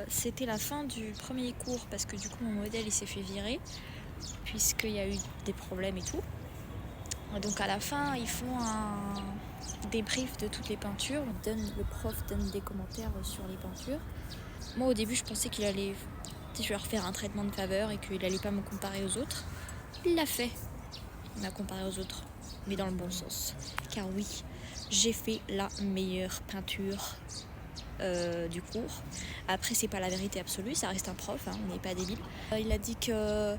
c'était la fin du premier cours parce que du coup mon modèle il s'est fait virer puisqu'il y a eu des problèmes et tout. Donc à la fin ils font un débrief de toutes les peintures. Le prof donne des commentaires sur les peintures. Moi au début je pensais qu'il allait leur faire un traitement de faveur et qu'il allait pas me comparer aux autres. Il l'a fait. Il m'a comparé aux autres, mais dans le bon sens. Car oui, j'ai fait la meilleure peinture du cours. Après, c'est pas la vérité absolue, ça reste un prof, hein, on n'est pas débile. Il a dit qu'il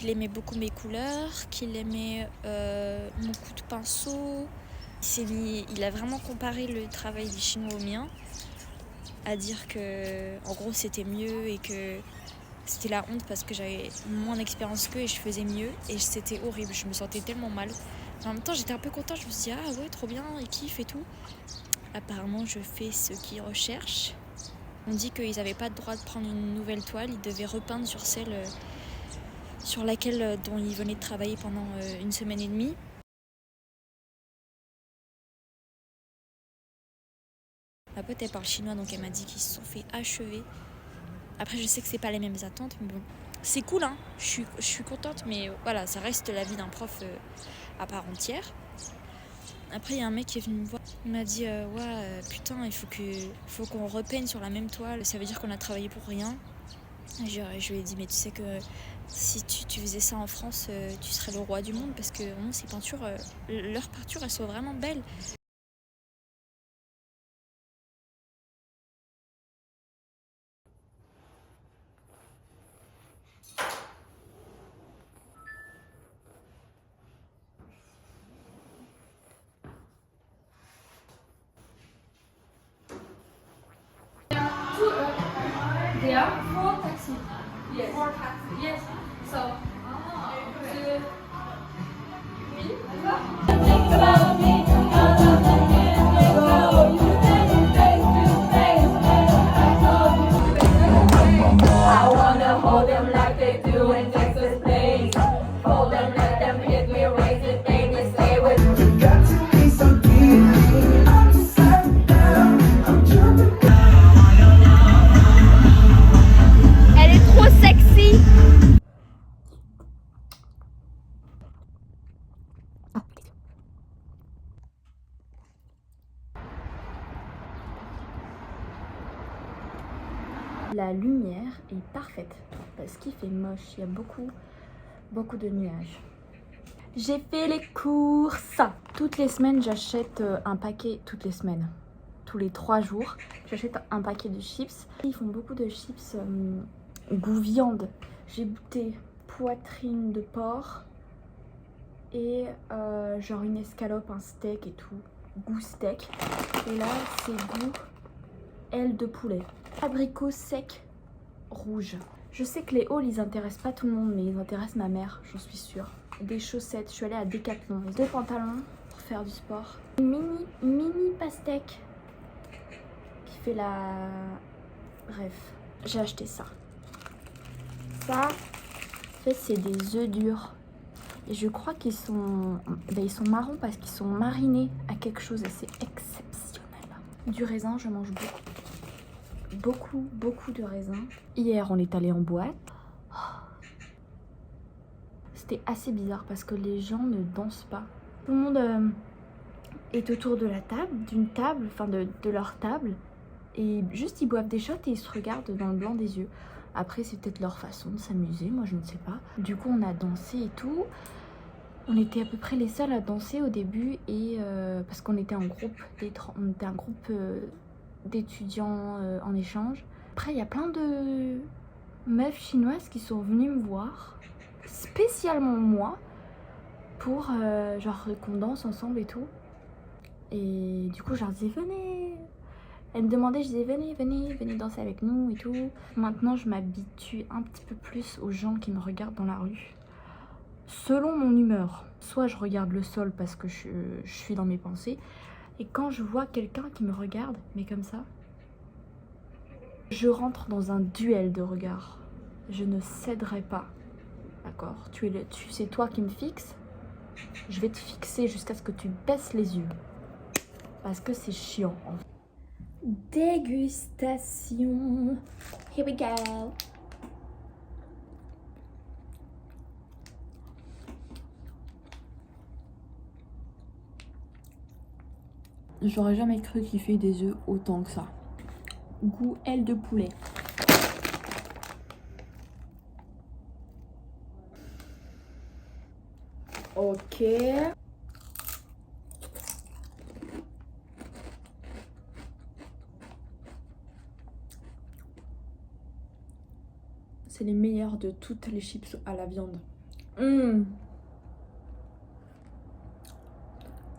aimait beaucoup mes couleurs, qu'il aimait mon coup de pinceau. Il a vraiment comparé le travail des Chinois au mien, à dire que en gros c'était mieux et que c'était la honte parce que j'avais moins d'expérience qu'eux et je faisais mieux et c'était horrible, je me sentais tellement mal. Mais en même temps j'étais un peu contente, je me suis dit ah ouais trop bien, ils kiffent et tout. Apparemment je fais ce qu'ils recherchent. On dit qu'ils n'avaient pas le droit de prendre une nouvelle toile, ils devaient repeindre sur celle sur laquelle dont ils venaient de travailler pendant une semaine et demie. Ma pote elle parle chinois donc elle m'a dit qu'ils se sont fait achever. Après je sais que c'est pas les mêmes attentes mais bon. C'est cool hein, je suis contente mais voilà ça reste la vie d'un prof à part entière. Après il y a un mec qui est venu me voir, il m'a dit putain il faut qu'on repeigne sur la même toile, ça veut dire qu'on a travaillé pour rien. Et je lui ai dit mais tu sais que si tu faisais ça en France tu serais le roi du monde parce que vraiment ces peintures, leurs peintures elles sont vraiment belles. There are 4 taxis. Yes. 4 taxis. Yes. So. I wanna hold them like they do in Texas Plains. Hold them, let them hit me, raise it, baby, stay with me. You got to be so deep. I'm upside down. I'm jumping. Elle est trop sexy. La lumière est parfaite parce qu'il fait moche, il y a beaucoup de nuages. J'ai fait les courses. Toutes les semaines j'achète un paquet, toutes les semaines, tous les 3 jours, j'achète un paquet de chips. Ils font beaucoup de chips goût viande. J'ai goûté poitrine de porc et genre une escalope, un steak et tout, goût steak. Et là c'est goût aile de poulet. Abricot sec rouge. Je sais que les hauls ils intéressent pas tout le monde mais ils intéressent ma mère, j'en suis sûre. Des chaussettes, je suis allée à Decathlon. 2 pantalons pour faire du sport. Une mini pastèque qui fait la... Bref, j'ai acheté ça. Ça, en fait c'est des œufs durs. Et je crois qu'ils sont... ils sont marrons parce qu'ils sont marinés à quelque chose et c'est exceptionnel. Du raisin, je mange beaucoup de raisin. Hier on est allé en boîte. C'était assez bizarre parce que les gens ne dansent pas. Tout le monde est autour de la table, d'une table, enfin de leur table. Et juste ils boivent des shots et ils se regardent dans le blanc des yeux. Après c'est peut-être leur façon de s'amuser, moi je ne sais pas. Du coup on a dansé et tout. On était à peu près les seuls à danser au début et parce qu'on était en groupe, on était un groupe d'étudiants en échange. Après il y a plein de meufs chinoises qui sont venues me voir, spécialement moi, pour genre qu'on danse ensemble et tout. Et du coup je leur disais venez. Elles me demandaient, je disais venez danser avec nous et tout. Maintenant je m'habitue un petit peu plus aux gens qui me regardent dans la rue. Selon mon humeur, soit je regarde le sol parce que je suis dans mes pensées. Et quand je vois quelqu'un qui me regarde, mais comme ça, je rentre dans un duel de regards. Je ne céderai pas. D'accord, c'est toi qui me fixes. Je vais te fixer jusqu'à ce que tu baisses les yeux. Parce que c'est chiant. Dégustation. Here we go. J'aurais jamais cru qu'il fait des œufs autant que ça. Goût aile de poulet. Ok. C'est les meilleurs de toutes les chips à la viande.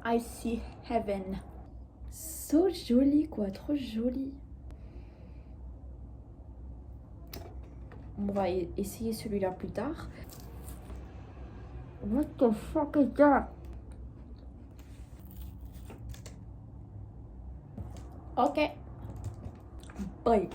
I see heaven. So joli quoi, trop joli. On va essayer celui-là plus tard. What the fuck is that? Ok. Bye.